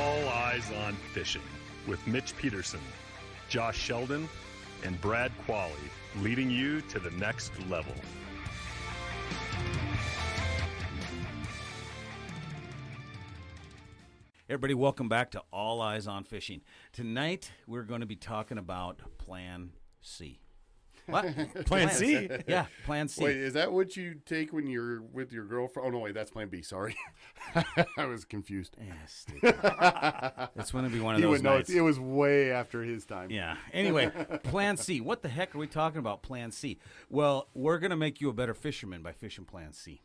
All Eyes on Fishing with Mitch Peterson, Josh Sheldon, and Brad Qualley, leading you to the next level. Everybody, welcome back to All Eyes on Fishing. Tonight, we're going to be talking about Plan C. What? Plan C? Yeah, Plan C. Wait, is that what you take when you're with your girlfriend? Oh, no, wait, that's Plan B. Sorry. I was confused. Yeah, stupid. It's going to be one of He those would know. nights. It was way after his time. Yeah. Anyway, Plan C. What the heck are we talking about, Plan C? Well, we're going to make you a better fisherman by fishing Plan C.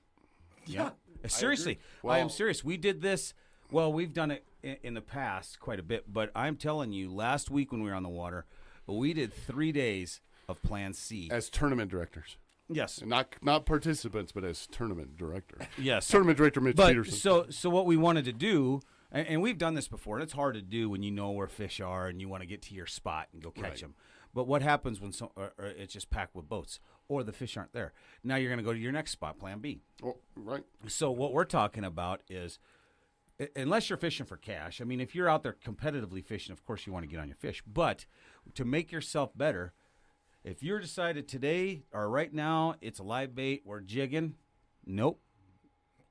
Yeah. Seriously. I am serious. We did this. Well, we've done it in the past quite a bit, but I'm telling you, last week when we were on the water, we did 3 days of Plan C. As tournament directors. Yes. And not participants, but as tournament director. Yes. Tournament director Mitch Peterson. So what we wanted to do, and we've done this before, and it's hard to do when you know where fish are and you want to get to your spot and go catch them. But what happens when it's just packed with boats or the fish aren't there? Now you're going to go to your next spot, Plan B. Oh, right. So what we're talking about is, unless you're fishing for cash, I mean, if you're out there competitively fishing, of course you want to get on your fish. But to make yourself better, if you're decided today or right now it's a live bait, we're jigging, nope,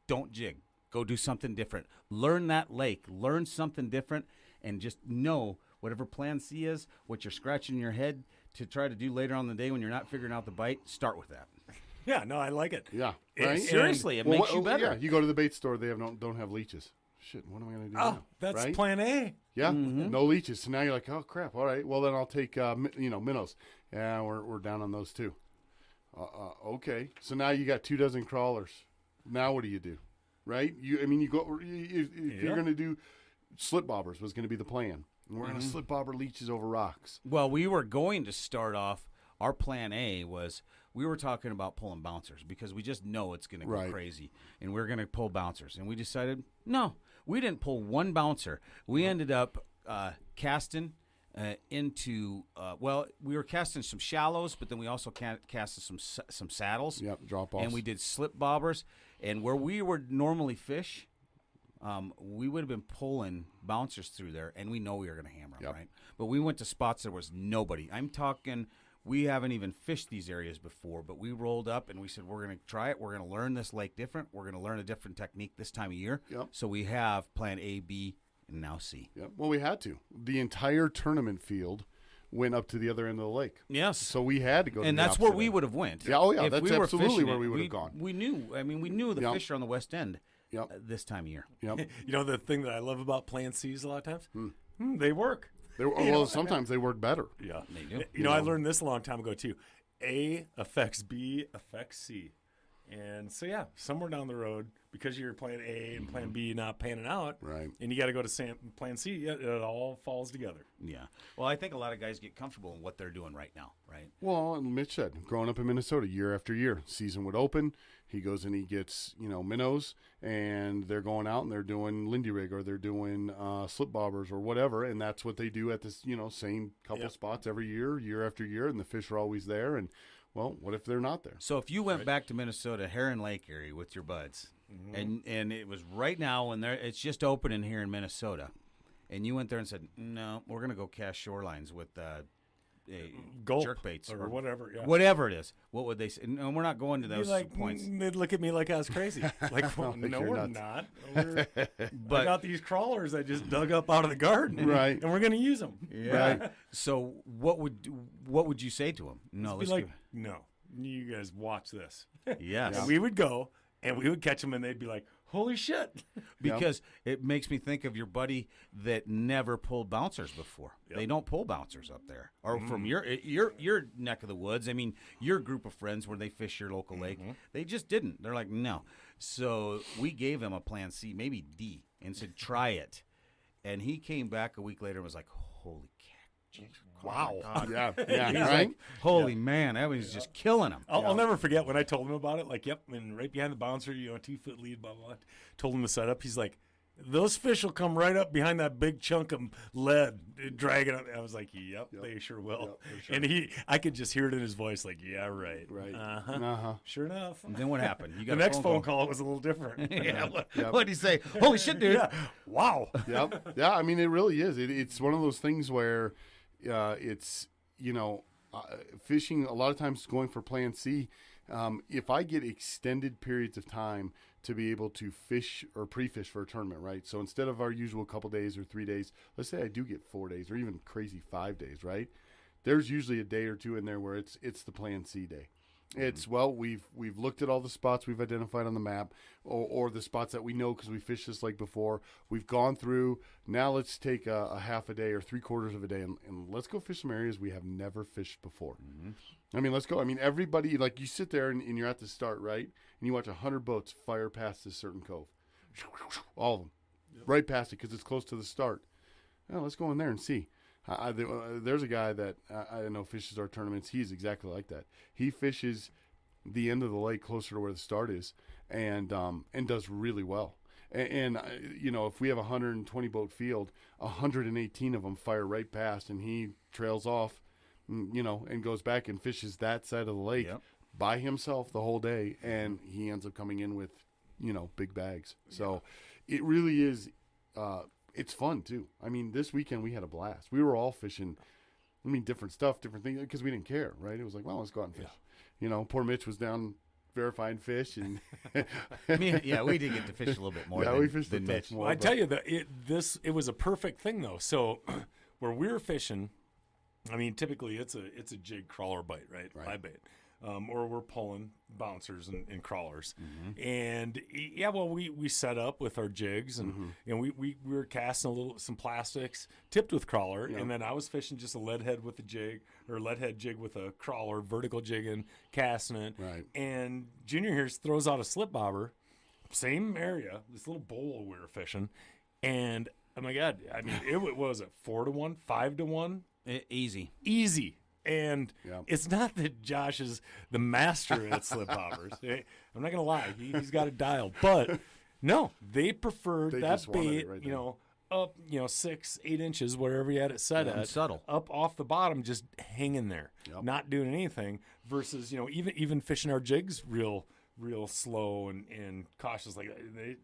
don't jig. Go do something different. Learn that lake. Learn something different and just know whatever Plan C is, what you're scratching in your head to try to do later on in the day when you're not figuring out the bite, start with that. Yeah, no, I like it. Yeah. Right? Seriously, it makes you better. Yeah, you go to the bait store, they don't have leaches. Shit, what am I going to do now? That's right? Plan A. Yeah, no leeches. So now you're like, oh, crap. All right, well, then I'll take, minnows. Yeah, we're down on those too. Okay, so now you got 24 crawlers. Now what do you do? Right? If you're going to do slip bobbers was going to be the plan. And we're going to slip bobber leeches over rocks. Well, we were going to start off, our Plan A was we were talking about pulling bouncers because we just know it's going to go crazy. And we're going to pull bouncers. And we decided, no, we didn't pull one bouncer. We ended up casting into we were casting some shallows, but then we also casted some saddles. Yep, drop offs. And we did slip bobbers. And where we would normally fish, we would have been pulling bouncers through there, and we know we were going to hammer them, right? But we went to spots there was nobody. I'm talking, we haven't even fished these areas before, but we rolled up and we said, we're going to try it. We're going to learn this lake different. We're going to learn a different technique this time of year. Yep. So we have Plan A, B, and now C. Yep. Well, we had to. The entire tournament field went up to the other end of the lake. Yes. So we had to go to and the that's where opposite we end. would have went. Yeah, oh yeah, If that's we were absolutely fishing where it, we would have gone. We knew the fish are on the west end this time of year. Yep. You know the thing that I love about Plan C's a lot of times? They work. Sometimes they work better. Yeah. They do. You know, I learned this a long time ago, too. A affects B affects C. And so, yeah, somewhere down the road, because you're Plan A and Plan B not panning out, right? And you got to go to Plan C, it all falls together. Yeah. Well, I think a lot of guys get comfortable in what they're doing right now, right? Well, and Mitch said, growing up in Minnesota, year after year, season would open, he goes and he gets, minnows, and they're going out and they're doing Lindy rig or they're doing slip bobbers or whatever, and that's what they do at this, same couple spots every year after year, and the fish are always there, and well, what if they're not there? So if you went back to Minnesota, Heron Lake area with your buds, and it was right now when it's just opening here in Minnesota, and you went there and said, no, we're going to go cast shorelines with jerk baits or whatever. Yeah. Whatever it is. What would they say? No, we're not going to those points. They'd look at me like I was crazy. Like, well, no, we're not. But I got these crawlers I just dug up out of the garden, right? And we're going to use them. Yeah. Right. So what would you say to them? No, let's be like, no, you guys watch this. Yes. And we would go and we would catch them, and they'd be like, holy shit. Because it makes me think of your buddy that never pulled bouncers before. Yep. They don't pull bouncers up there. Or from your neck of the woods. I mean, your group of friends where they fish your local lake, they just didn't. They're like, no. So we gave him a Plan C, maybe D, and said, try it. And he came back a week later and was like, holy cow. Wow. Yeah. He's right? like, holy man, that was just killing him. I'll never forget when I told him about it. Like, and right behind the bouncer, 2 foot lead, blah, blah, blah. Told him the setup. He's like, those fish will come right up behind that big chunk of lead, dragging it. I was like, yep. They sure will. Yep, for sure. And I could just hear it in his voice, like, yeah, right. Right. Uh-huh. Sure enough. And then what happened? You got The a next phone call was a little different. Yeah. Yep. What'd he say? Holy shit, dude! Yeah. Wow. Yep. Yeah, I mean, it really is. It's one of those things where it's, fishing, a lot of times going for plan C, if I get extended periods of time to be able to fish or pre-fish for a tournament, right? So instead of our usual couple days or 3 days, let's say I do get 4 days or even crazy 5 days, right? There's usually a day or two in there where it's the plan C day. It's, well, we've looked at all the spots we've identified on the map or the spots that we know because we fished this lake before. We've gone through. Now let's take a half a day or 3/4 of a day and let's go fish some areas we have never fished before. I mean, let's go. I mean, everybody, like you sit there and you're at the start, right? And you watch 100 boats fire past this certain cove. All of them. Yep. Right past it because it's close to the start. Well, let's go in there and see. There's a guy that I know fishes our tournaments. He's exactly like that. He fishes the end of the lake closer to where the start is, and does really well. And if we have a 120 boat field, 118 of them fire right past, and he trails off, and goes back and fishes that side of the lake by himself the whole day, and he ends up coming in with, big bags. So it really is. It's fun too. I mean, this weekend we had a blast. We were all fishing. I mean, different stuff, different things, because we didn't care, right? It was like, well, let's go out and fish. Poor Mitch was down verifying fish, and we did get to fish a little bit more. We fished than a touch Mitch. more. Well, I tell you that it was a perfect thing though. So where we're fishing, I mean, typically it's a jig crawler bite, right? Live bait. Or we're pulling bouncers and crawlers. And we set up with our jigs and we were casting some plastics tipped with crawler, and then I was fishing just a lead head with a jig or a lead head jig with a crawler, vertical jigging, casting it. Right. And Junior here throws out a slip bobber, same area, this little bowl we were fishing, and oh my God, I mean, it was 4-1, 5-1, easy. And it's not that Josh is the master at slip bobbers. I'm not going to lie. He's got it dialed. But, no, they preferred that bait, right up, 6-8 inches, wherever you had it set at. Subtle. Up off the bottom, just hanging there, not doing anything. Versus, even fishing our jigs real slow and cautious like that.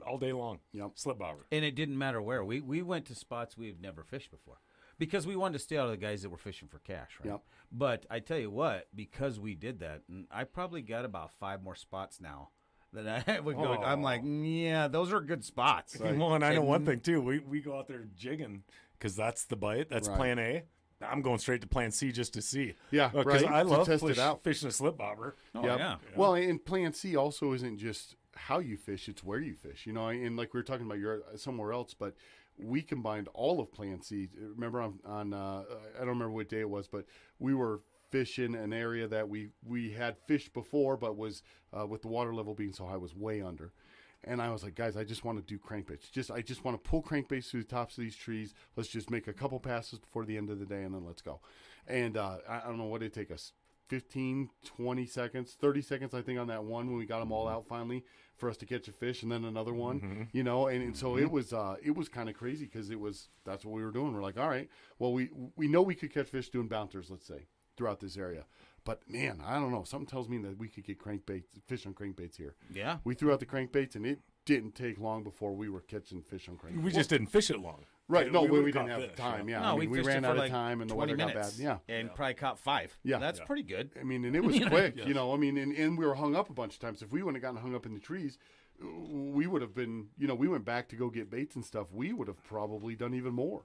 All day long. Slip bobber. And it didn't matter where. We went to spots we've never fished before. Because we wanted to stay out of the guys that were fishing for cash, right? Yep. But I tell you what, because we did that, and I probably got about 5 more spots now that I would go. I'm like, yeah, those are good spots. Right. Well, and I know one thing too. We go out there jigging because that's the bite. That's plan A. I'm going straight to plan C just to see. Yeah, because I love test it out. fishing a slip bobber. Oh, yeah. Well, and plan C also isn't just how you fish; it's where you fish. And like we were talking about, you're somewhere else, but we combined all of Plan C. Remember on I don't remember what day it was, but we were fishing an area that we had fished before, but was with the water level being so high was way under. And I was like, guys, I just want to do crankbaits. I just want to pull crankbaits through the tops of these trees. Let's just make a couple passes before the end of the day, and then let's go. And I don't know what did it take us, 15, 20 seconds, 30 seconds, I think, on that one when we got them all out finally for us to catch a fish, and then another one, and so it was kind of crazy because that's what we were doing. We're like, all right, well, we know we could catch fish doing bounters, let's say, throughout this area. But man, I don't know. Something tells me that we could get fish on crankbaits here. Yeah. We threw out the crankbaits, and it didn't take long before we were catching fish on crankbaits. We just didn't fish it long. Right. No, we would've didn't caught have fish, time. Yeah. No, I mean, we fished ran it for out of like time, and the 20 weather got bad. minutes. Yeah. And probably caught 5. Yeah. That's pretty good. I mean, and it was quick, I mean, and we were hung up a bunch of times. If we wouldn't have gotten hung up in the trees, we would have been, we went back to go get baits and stuff. We would have probably done even more.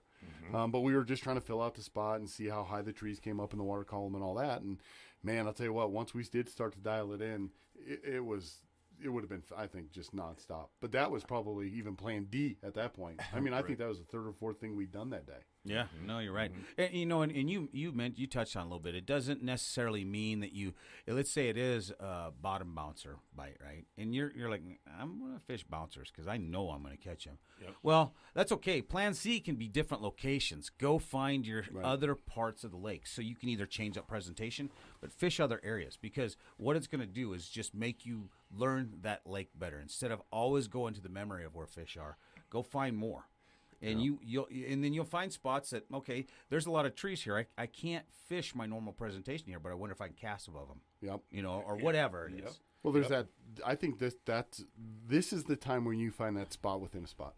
But we were just trying to fill out the spot and see how high the trees came up in the water column and all that. And man, I'll tell you what, once we did start to dial it in, it would have been, I think, just nonstop. But that was probably even plan D at that point. I mean, I think that was the third or fourth thing we'd done that day. Yeah, no, you're right. And, and you touched on it a little bit. It doesn't necessarily mean that let's say it is a bottom bouncer bite, right? And you're like, I'm going to fish bouncers because I know I'm going to catch them. Yep. Well, that's okay. Plan C can be different locations. Go find your other parts of the lake so you can either change up presentation, but fish other areas, because what it's going to do is just make you learn that lake better. Instead of always going to the memory of where fish are, go find more. And you'll find spots that, okay, there's a lot of trees here. I can't fish my normal presentation here, but I wonder if I can cast above them. Yep. You know, or whatever it is. Well, there's that. I think this is the time when you find that spot within a spot,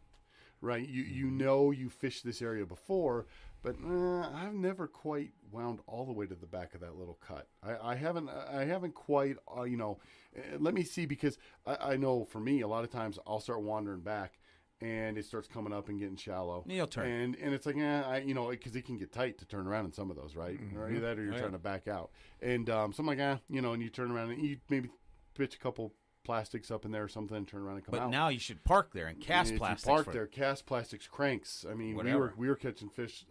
right? You know you fished this area before, but I've never quite wound all the way to the back of that little cut. I haven't quite. Let me see, because I know for me a lot of times I'll start wandering back, and it starts coming up and getting shallow. You'll turn. And it's like, because it can get tight to turn around in some of those, right? Or either that or you're trying to back out. And so I'm like, and you turn around and you maybe pitch a couple plastics up in there or something and turn around and come out. But now you should park there and cast plastics. If you park there, cast plastics, cranks. I mean, Whatever. we were catching fish,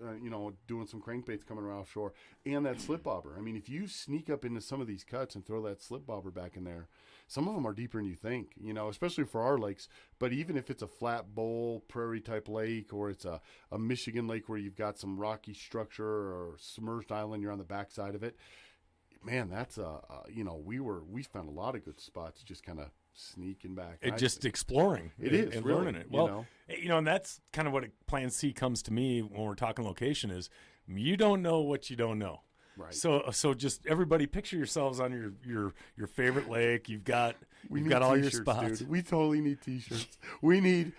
doing some crankbaits coming around offshore, and that slip bobber. I mean, if you sneak up into some of these cuts and throw that slip bobber back in there, some of them are deeper than you think, especially for our lakes. But even if it's a flat bowl, prairie type lake, or it's a Michigan lake where you've got some rocky structure or submerged island, you're on the backside of it. Man, that's we found a lot of good spots just kind of sneaking back. And just exploring. It is, and really, learning it. Well, and that's kind of what Plan C comes to me when we're talking location is you don't know what you don't know. Right. So just everybody picture yourselves on your favorite lake. You've got all your spots. Dude. We totally need T-shirts. We need.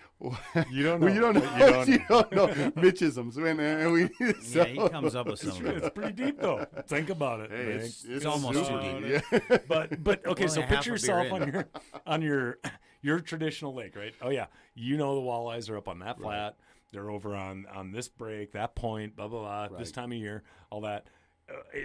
You don't know. You don't know. You don't know. Mitchisms. Yeah, he comes up with some of It's pretty deep though. Think about it. Hey, It's almost too deep. Yeah. But okay, so Only half picture a beer yourself on your traditional lake, right? Oh yeah, the walleyes are up on that flat. They're over on this break, that point, blah blah blah. This time of year, all that.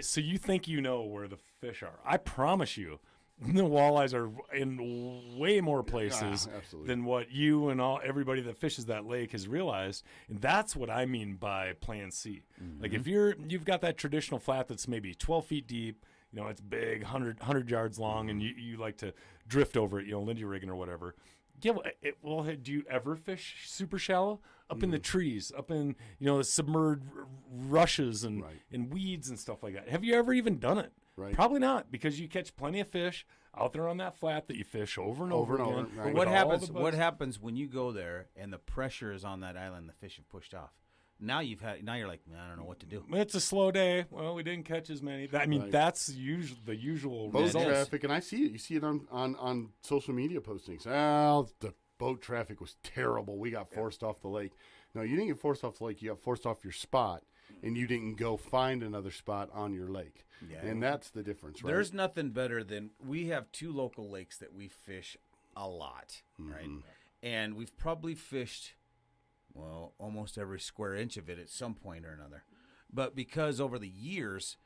So you think you know where the fish are? I promise you, the walleyes are in way more places than what you and everybody that fishes that lake has realized. And that's what I mean by Plan C. Mm-hmm. Like if you've got that traditional flat that's maybe 12 feet deep, it's big, 100 yards long, and you like to drift over it, Lindy rigging or whatever. Yeah, well, do you ever fish super shallow? Up in the trees, up in, the submerged rushes and weeds and stuff like that. Have you ever even done it? Right. Probably not, because you catch plenty of fish out there on that flat that you fish over and over again. Right. But what happens when you go there and the pressure is on that island, the fish have pushed off? Now you're like, man, I don't know what to do. It's a slow day. Well, we didn't catch as many. I mean, that's the usual boat result. traffic, and I see it. You see it on social media postings. Oh, the boat traffic was terrible. We got forced off the lake. No, you didn't get forced off the lake. You got forced off your spot, and you didn't go find another spot on your lake. Yeah. And that's the difference, right? There's nothing better than we have two local lakes that we fish a lot, right? And we've probably fished, almost every square inch of it at some point or another. But because over the years,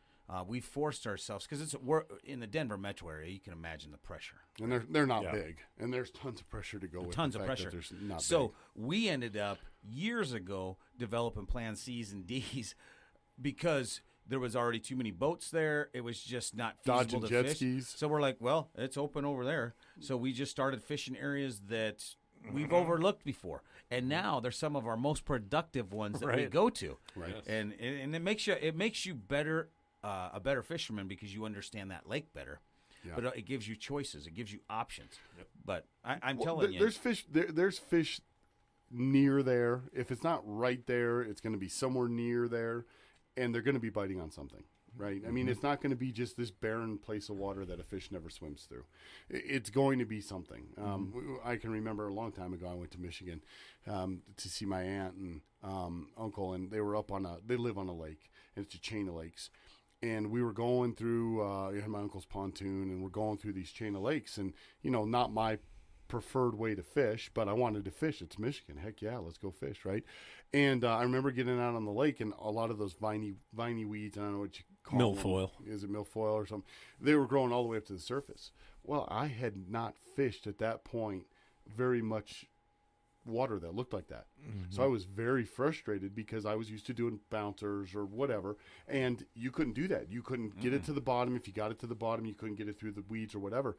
we've forced ourselves, because we're in the Denver metro area, you can imagine the pressure. And they're not big. And there's tons of pressure to go with. Tons of pressure. So we ended up years ago developing Plan C's and D's because there was already too many boats there. It was just not feasible Dodging to jet fish. skis. So we're like, well, it's open over there. So we just started fishing areas that we've overlooked before. And now they're some of our most productive ones that we go to. Right. And it makes you better, a better fisherman, because you understand that lake better. Yeah. But it gives you choices. It gives you options. Yep. But I'm telling you, there's fish. There's fish near there. If it's not right there, it's going to be somewhere near there, and they're going to be biting on something. Right. I mean, it's not going to be just this barren place of water that a fish never swims through. It's going to be something. I can remember a long time ago, I went to Michigan to see my aunt and uncle, and they were they live on a lake, and it's a chain of lakes. And we were going through, I had my uncle's pontoon, and we're going through these chain of lakes, and, not my preferred way to fish, but I wanted to fish. It's Michigan. Heck yeah, let's go fish, right? And I remember getting out on the lake, and a lot of those viney weeds, I don't know what you call milfoil. them. Is it milfoil or something? They were growing all the way up to the surface. Well, I had not fished at that point very much water that looked like that. So I was very frustrated because I was used to doing bouncers or whatever, and you couldn't do that. You couldn't get it to the bottom. If you got it to the bottom, you couldn't get it through the weeds or whatever.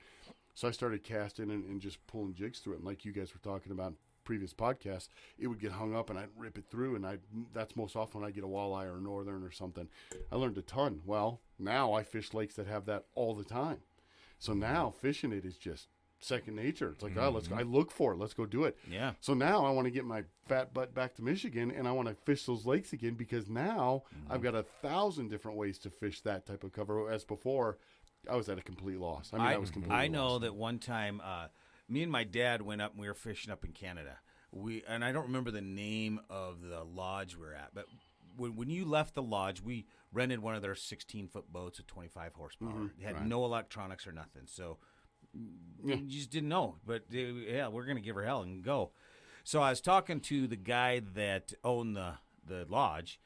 So I started casting and just pulling jigs through it. And like you guys were talking about in previous podcasts, it would get hung up and I'd rip it through, and that's most often when I get a walleye or a northern or something. I learned a ton. Well, now I fish lakes that have that all the time. So now fishing it is just second nature. It's like, I look for it. Let's go do it. Yeah. So now I want to get my fat butt back to Michigan, and I want to fish those lakes again, because now I've got 1,000 different ways to fish that type of cover. As before, I was at a complete loss. I was completely I know lost. that one time, me and my dad went up and we were fishing up in Canada. And I don't remember the name of the lodge we were at, but when you left the lodge, we rented one of their 16-foot boats with 25 horsepower. It had no electronics or nothing, so you just didn't know. But we're gonna give her hell and go. So I was talking to the guy that owned the lodge.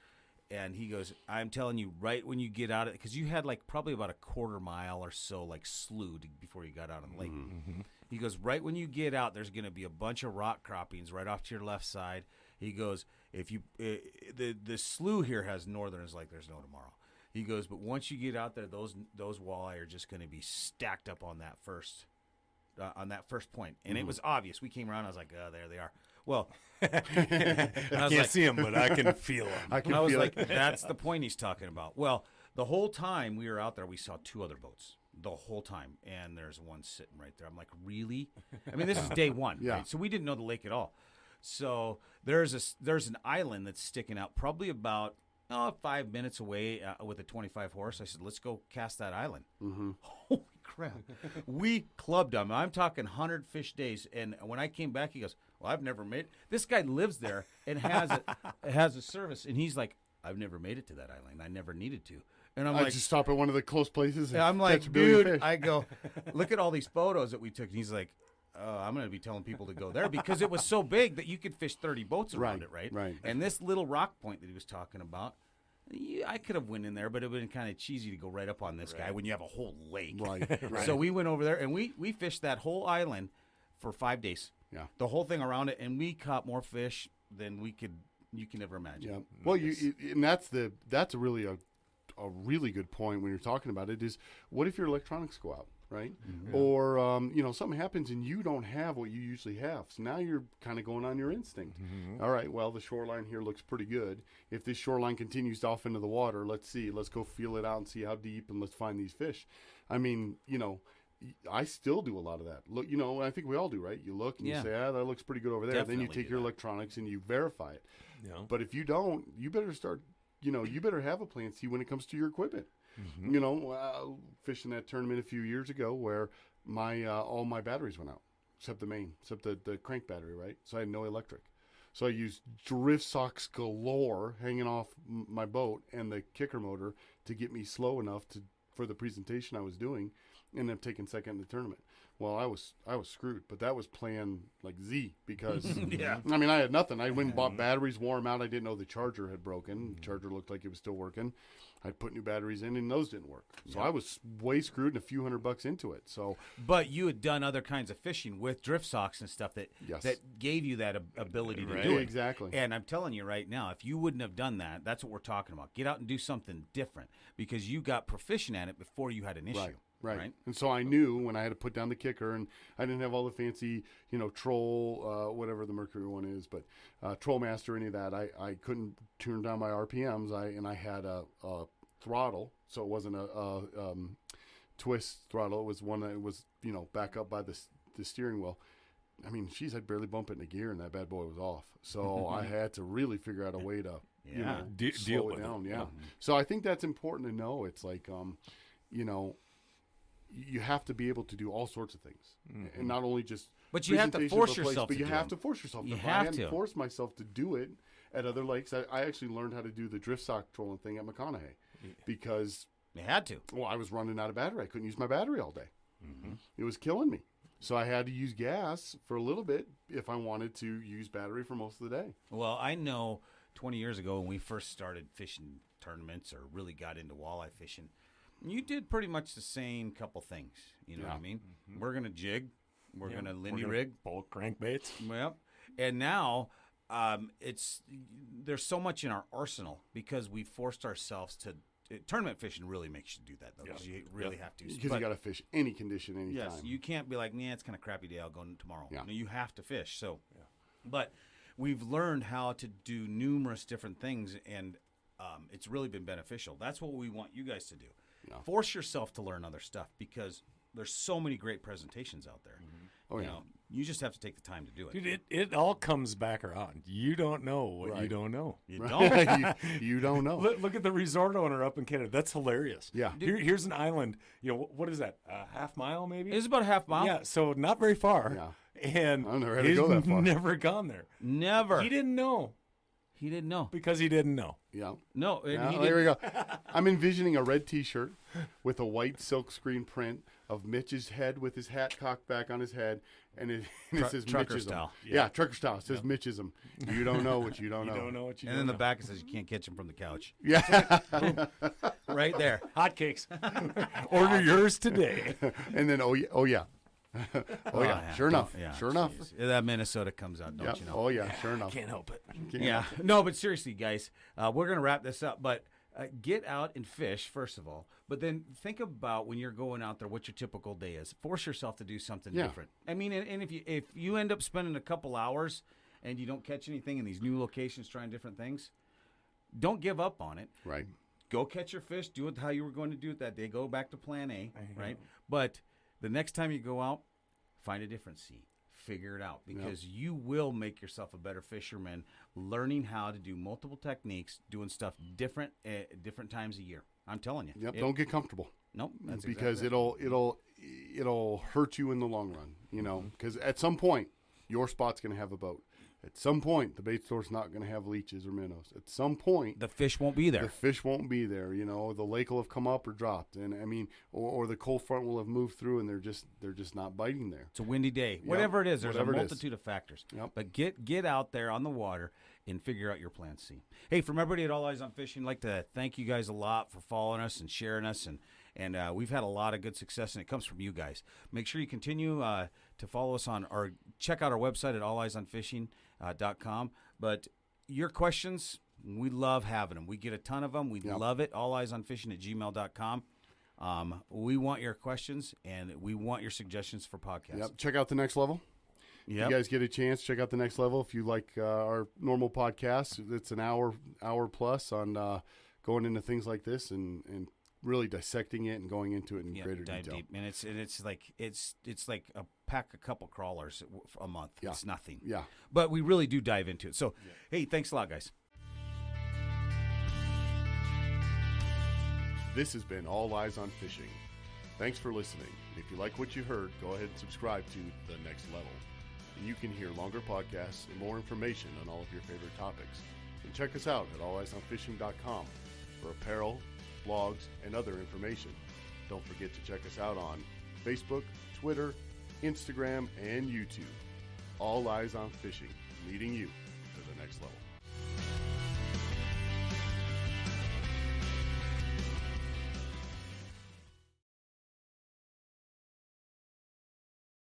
And he goes, I'm telling you, right when you get out of it, because you had like probably about a quarter mile or so like slough before you got out on the lake. He goes, right when you get out, there's going to be a bunch of rock croppings right off to your left side. He goes, if you the slough here has northerners like there's no tomorrow. He goes, but once you get out there, those walleye are just going to be stacked up on that first point. And it was obvious. We came around, I was like, oh, there they are. Well, I can't see him, but I can feel him. I was like, that's the point he's talking about. Well, the whole time we were out there, we saw 2 other boats the whole time, and there's one sitting right there. I'm like, really? I mean, this is day one, right? So we didn't know the lake at all. So there's an island that's sticking out probably about 5 minutes away with a 25 horse. I said, let's go cast that island. Holy crap. We clubbed them. I'm talking 100 fish days. And when I came back, he goes, well, I've never made it. This guy lives there and has a service. And he's like, I've never made it to that island. I never needed to. And I'm I like, just stop at one of the close places. And I'm like, catch a billion dude, fish. I go, look at all these photos that we took. And he's like, I'm going to be telling people to go there, because it was so big that you could fish 30 boats around it, right? Right. And this little rock point that he was talking about, I could have went in there, but it would have been kind of cheesy to go right up on this guy when you have a whole lake. Right. So we went over there, and we fished that whole island for 5 days. Yeah. The whole thing around it, and we caught more fish than you can ever imagine. Yeah. Well, and that's really a really good point when you're talking about it, is what if your electronics go out, right? Or something happens and you don't have what you usually have. So now you're kind of going on your instinct. All right, well, the shoreline here looks pretty good. If this shoreline continues off into the water, let's go feel it out and see how deep, and let's find these fish. I mean, I still do a lot of that. Look, I think we all do, right? You look and you say, that looks pretty good over there. Definitely then you take do your that. electronics and you verify it. Yeah. But if you don't, you better start, you better have a plan C when it comes to your equipment. Fishing that tournament a few years ago where all my batteries went out, except the crank battery, right? So I had no electric. So I used drift socks galore hanging off my boat and the kicker motor to get me slow enough for the presentation I was doing, and then taking second in the tournament. Well, I was screwed, but that was plan like Z, because I mean, I had nothing. I went and bought batteries, wore them out. I didn't know the charger had broken. The charger looked like it was still working. I put new batteries in, and those didn't work. So I was way screwed and a few $100 into it. So, but you had done other kinds of fishing with drift socks and stuff that gave you that ability to do it. Exactly. And I'm telling you right now, if you wouldn't have done that, that's what we're talking about. Get out and do something different, because you got proficient at it before you had an issue. Right. And so I knew when I had to put down the kicker, and I didn't have all the fancy, troll, whatever the Mercury one is, but Troll Master, any of that. I couldn't turn down my RPMs. I had a throttle, so it wasn't a twist throttle. It was one that was, back up by the steering wheel. I mean, I'd barely bump it in a gear, and that bad boy was off. So I had to really figure out a way to, slow it down. Yeah. So I think that's important to know. It's like, you have to be able to do all sorts of things, and not only just. But you have to force yourself. But you have to force yourself. You I have hadn't to force myself to do it at other lakes. I actually learned how to do the drift sock trolling thing at McConaughey, because you had to. Well, I was running out of battery. I couldn't use my battery all day. It was killing me. So I had to use gas for a little bit if I wanted to use battery for most of the day. Well, I know 20 years ago when we first started fishing tournaments or really got into walleye fishing, you did pretty much the same couple things. You know what I mean? We're going to jig. We're going to Lindy rig. Bulk crankbaits. Well, and now there's so much in our arsenal because we forced ourselves to. Tournament fishing really makes you do that, though, because you really have to. Because you got to fish any condition, any time. Yes, you can't be like, it's kind of crappy day, I'll go tomorrow. Yeah. No, you have to fish. So, but we've learned how to do numerous different things, and it's really been beneficial. That's what we want you guys to do. Yeah. Force yourself to learn other stuff, because there's so many great presentations out there. Oh, you yeah. know, you just have to take the time to do it. Dude, it all comes back around. You don't know what you don't know. You don't. you don't know. Look at the resort owner up in Canada. That's hilarious. Yeah. Here's an island. You know, what is that? A half mile maybe? It's about a half mile. Yeah, so not very far. Yeah. And I've never had to he's go that far. never gone there. Never. He didn't know He didn't know. because he didn't know. Yeah. No. And Yeah, he there we didn't. go. I'm envisioning a red T-shirt with a white silk screen print of Mitch's head with his hat cocked back on his head, and it says Trucker Mitchism. style. Yeah, trucker style. It says Mitchism. You don't know what you don't You know. don't know what you And don't then the know. back it says you can't catch him from the couch. Yeah. Right there. Hotcakes. Order yours today. And then oh yeah. Oh yeah. Sure enough. Yeah, Sure enough. jeez. That Minnesota comes out, don't Yeah. you know? Oh yeah. Sure enough. Can't help it. Yeah. No, but seriously, guys, we're going to wrap this up. But get out and fish, first of all. But then think about when you're going out there what your typical day is. Force yourself to do something Yeah. different. I mean, and if you end up spending a couple hours and you don't catch anything in these new locations trying different things, don't give up on it. Right. Go catch your fish. Do it how you were going to do it that day. Go back to plan A, right? But the next time you go out, find a different sea. Figure it out because you will make yourself a better fisherman learning how to do multiple techniques, doing stuff different at different times a year. I'm telling you. Yep. Don't get comfortable. Nope. That's Because exactly it'll hurt you in the long run, you know, because at some point your spot's going to have a boat. At some point the bait store's not going to have leeches or minnows. At some point the fish won't be there. the fish won't be there, you know, the lake will have come up or dropped, and I mean, or the cold front will have moved through and they're just not biting there. It's a windy day. Whatever it is, there's Whatever a it is. multitude of factors. Yep. But get out there on the water and figure out your plan C. Hey, from everybody at All Eyes on Fishing, I'd like to thank you guys a lot for following us and sharing us, and we've had a lot of good success, and it comes from you guys. Make sure you continue to follow us on or check out our website at alleyesonfishing.com. But your questions, we love having them. We get a ton of them. We love it. alleyesonfishing@gmail.com. We want your questions, and we want your suggestions for podcasts. Yep. Check out the Next Level. If you guys get a chance, check out the Next Level. If you like our normal podcast, it's an hour plus on going into things like this and really dissecting it and going into it in greater dive detail. deep. And it's like a pack a couple crawlers a month. Yeah. It's nothing. Yeah. But we really do dive into it. So, hey, thanks a lot, guys. This has been All Eyes on Fishing. Thanks for listening. If you like what you heard, go ahead and subscribe to The Next Level. And you can hear longer podcasts and more information on all of your favorite topics. And check us out at alleyesonfishing.com for apparel, blogs, and other information. Don't forget to check us out on Facebook, Twitter, Instagram, and YouTube. All Eyes on Fishing, leading you to the next level.